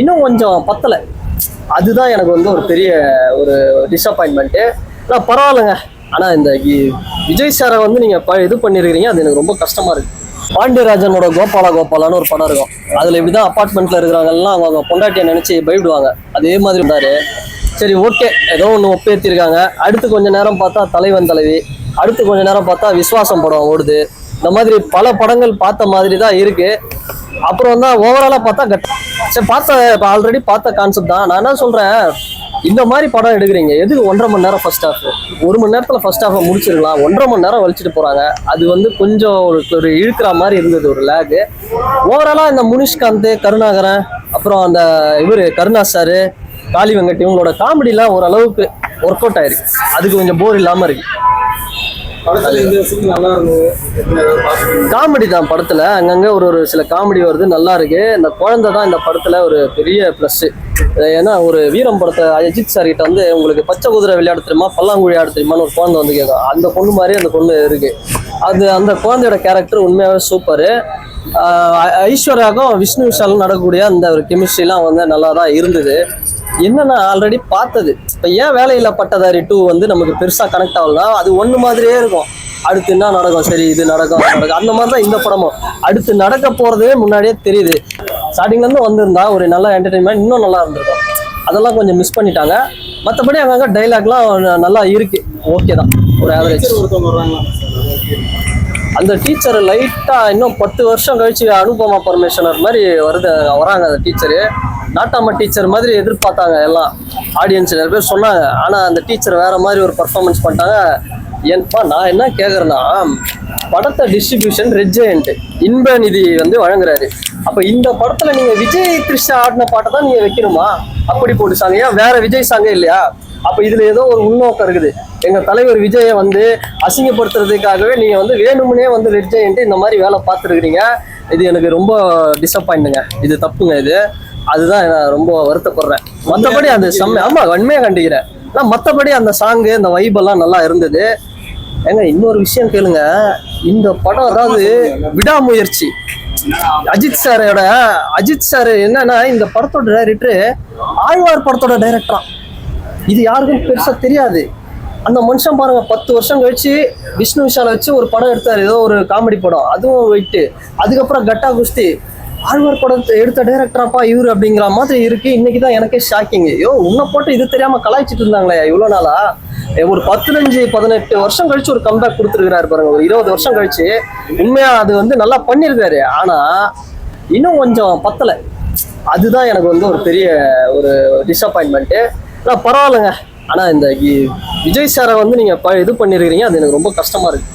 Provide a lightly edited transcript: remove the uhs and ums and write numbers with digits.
இன்னும் கொஞ்சம் பத்தலை. அதுதான் எனக்கு வந்து ஒரு பெரிய ஒரு டிசப்பாயின்மெண்ட்டு. ஆனால் பரவாயில்லைங்க. ஆனால் இந்த விஜய் சாரை வந்து நீங்கள் இது பண்ணியிருக்கிறீங்க, அது எனக்கு ரொம்ப கஷ்டமாக இருக்குது. பாண்டியராஜனோட கோபாலான்னு ஒரு படம் இருக்கும். அதில் இப்படி தான் அப்பார்ட்மெண்ட்டில் இருக்கிறவங்கலாம் அவங்க பொண்டாட்டியை நினச்சி பயப்படுவாங்க. அதே மாதிரி இருந்தார். சரி, ஓகே, ஏதோ ஒன்று ஒப்பேற்றிருக்காங்க. அடுத்து கொஞ்சம் நேரம் பார்த்தா தலைவன் தலைவி, அடுத்து கொஞ்ச நேரம் பார்த்தா விஸ்வாசம் படம் ஓடுது. இந்த மாதிரி பல படங்கள் பார்த்த மாதிரி தான் இருக்கு. அப்புறம் தான் ஓவராலாக பார்த்தா சரி, ஆல்ரெடி பார்த்த கான்செப்ட் தான். நான் என்ன சொல்றேன், இந்த மாதிரி படம் எடுக்கிறீங்க எதுக்கு 1.5 மணி நேரம் ஃபர்ஸ்ட் ஹாஃப், 1 மணி நேரத்தில் ஃபர்ஸ்ட் ஹாஃபை முடிச்சிருக்கலாம். 1.5 மணி நேரம் வலிச்சுட்டு போறாங்க. அது வந்து கொஞ்சம் ஒரு இழுக்கிற மாதிரி இருந்தது, ஒரு லேகு. ஓவராலாக இந்த முனிஷ்காந்த், கருணாகரன், அப்புறம் அந்த கருணா சாரு, காளி வெங்கட் இவங்களோட காமெடிலாம் ஓரளவுக்கு ஒர்க் அவுட் ஆயிருக்கு. அதுக்கு கொஞ்சம் போர் இல்லாமல் இருக்கு. காமெடி தான் படத்துல, அங்கங்க ஒரு சில காமெடி வருது, நல்லா இருக்கு. இந்த குழந்தை தான் இந்த படத்துல ஒரு பெரிய பிளஸ். ஏன்னா ஒரு வீரம் படத்தை அஜித் சார் கிட்ட வந்து உங்களுக்கு பச்சை குதிரை விளையாட தெரியுமா, பல்லாங்குழி ஆட தெரியுமான்னு ஒரு குழந்தை வந்து கேட்கும். அந்த பொண்ணு மாதிரி அந்த பொண்ணு இருக்கு. அந்த குழந்தையோட கேரக்டர் உண்மையாவே சூப்பரு. ஐஸ்வர்யாவுக்கும் விஷ்ணு விஷாலும் நடக்கக்கூடிய அந்த ஒரு கெமிஸ்ட்ரிலாம் வந்து நல்லா தான் இருந்தது. என்னன்னா ஆல்ரெடி பார்த்தது. இப்போ ஏன் வேலையில்லா பட்டதாரி 2 வந்து நமக்கு பெருசாக கனெக்ட் ஆகலன்னா, அது ஒன்று மாதிரியே இருக்கும். அடுத்து என்ன நடக்கும், சரி இது நடக்கும் அந்த மாதிரி தான் இந்த படமும். அடுத்து நடக்க போகிறதே முன்னாடியே தெரியுது. ஸ்டார்டிங்லேருந்து வந்திருந்தா ஒரு நல்ல என்டர்டெயின்மெண்ட் இன்னும் நல்லா இருந்திருக்கும். அதெல்லாம் கொஞ்சம் மிஸ் பண்ணிட்டாங்க. மற்றபடி அங்கங்கே டைலாக்லாம் நல்லா இருக்கு, ஓகே தான், ஒரு ஆவரேஜ். அந்த டீச்சர் லைட்டாக இன்னும் 10 வருஷம் கழிச்சு அனுபமா பரமேஸ்வரர் மாதிரி வராங்க. அந்த டீச்சரு நாட்டாம டீச்சர் மாதிரி எதிர்பார்த்தாங்க எல்லாம் ஆடியன்ஸ், நிறைய பேர் சொன்னாங்க. ஆனால் அந்த டீச்சர் வேற மாதிரி ஒரு பர்ஃபார்மன்ஸ் பண்ணிட்டாங்க. ஏன்பா நான் என்ன கேட்குறேன்னா, படத்தை டிஸ்ட்ரிபியூஷன் ரெட் ஜெயண்ட் இன்ப நிதி வந்து வழங்குறாரு. அப்போ இந்த படத்தில் நீங்கள் விஜய் த்ரிஷா ஆடின பாட்டை தான் நீங்கள் வைக்கணுமா? அப்படி போட்டு சாங்க, ஏன் வேற விஜய் சாங்கே இல்லையா? அப்போ இதில் ஏதோ ஒரு உள்நோக்கம் இருக்குது. எங்கள் தலைவர் விஜயை வந்து அசிங்கப்படுத்துறதுக்காகவே நீங்கள் வந்து வேணும்னே வந்து ரெட் ஜெயண்ட் இந்த மாதிரி வேலை பார்த்துருக்குறீங்க. இது எனக்கு ரொம்ப டிசப்பாயிண்ட்டுங்க. இது தப்புங்க. அதுதான் நான் ரொம்ப வருத்தப்படுறேன். மற்றபடி அந்த ஆமா வன்மையாக கண்டிக்கிறேன். ஆனால் மற்றபடி அந்த சாங்கு, அந்த வைபெல்லாம் நல்லா இருந்தது. ஏங்க இன்னொரு விஷயம் கேளுங்க, இந்த படம் அதாவது விடாமுயற்சி. அஜித் சார் என்னன்னா, இந்த படத்தோட டைரக்டரு ஆழ்வார் படத்தோட டைரக்டரா. இது யாருக்கும் பெருசா தெரியாது. அந்த மனுஷன் பாருங்க, 10 வருஷம் கழிச்சு விஷ்ணு விஷாலை வச்சு ஒரு படம் எடுத்தாரு, ஏதோ ஒரு காமெடி படம், அதுவும் வெயிட்டு. அதுக்கப்புறம் கட்டா குஸ்தி, ஆழ்வார் படத்தை எடுத்த டைரக்டராப்பா இவரு அப்படிங்கிற மாதிரி இருக்கு. இன்னைக்கு தான் எனக்கே ஷாக்கிங். உன்னை போட்டு இது தெரியாம கலாய்ச்சிட்டு இருந்தாங்களே இவ்வளோ நாளா. ஒரு 15-18 வருஷம் கழிச்சு ஒரு கம்பேக் கொடுத்துருக்கிறாரு பாருங்க, ஒரு 20 வருஷம் கழிச்சு. உண்மையா அது வந்து நல்லா பண்ணியிருக்காரு. ஆனா இன்னும் கொஞ்சம் பத்தலை. அதுதான் எனக்கு வந்து ஒரு பெரிய ஒரு டிசப்பாயின்மெண்ட்டு. ஆனால் பரவாயில்லைங்க. ஆனால் இந்த விஜய் சாரை வந்து நீங்கள் இது பண்ணியிருக்கிறீங்க, அது எனக்கு ரொம்ப கஷ்டமா இருக்கு.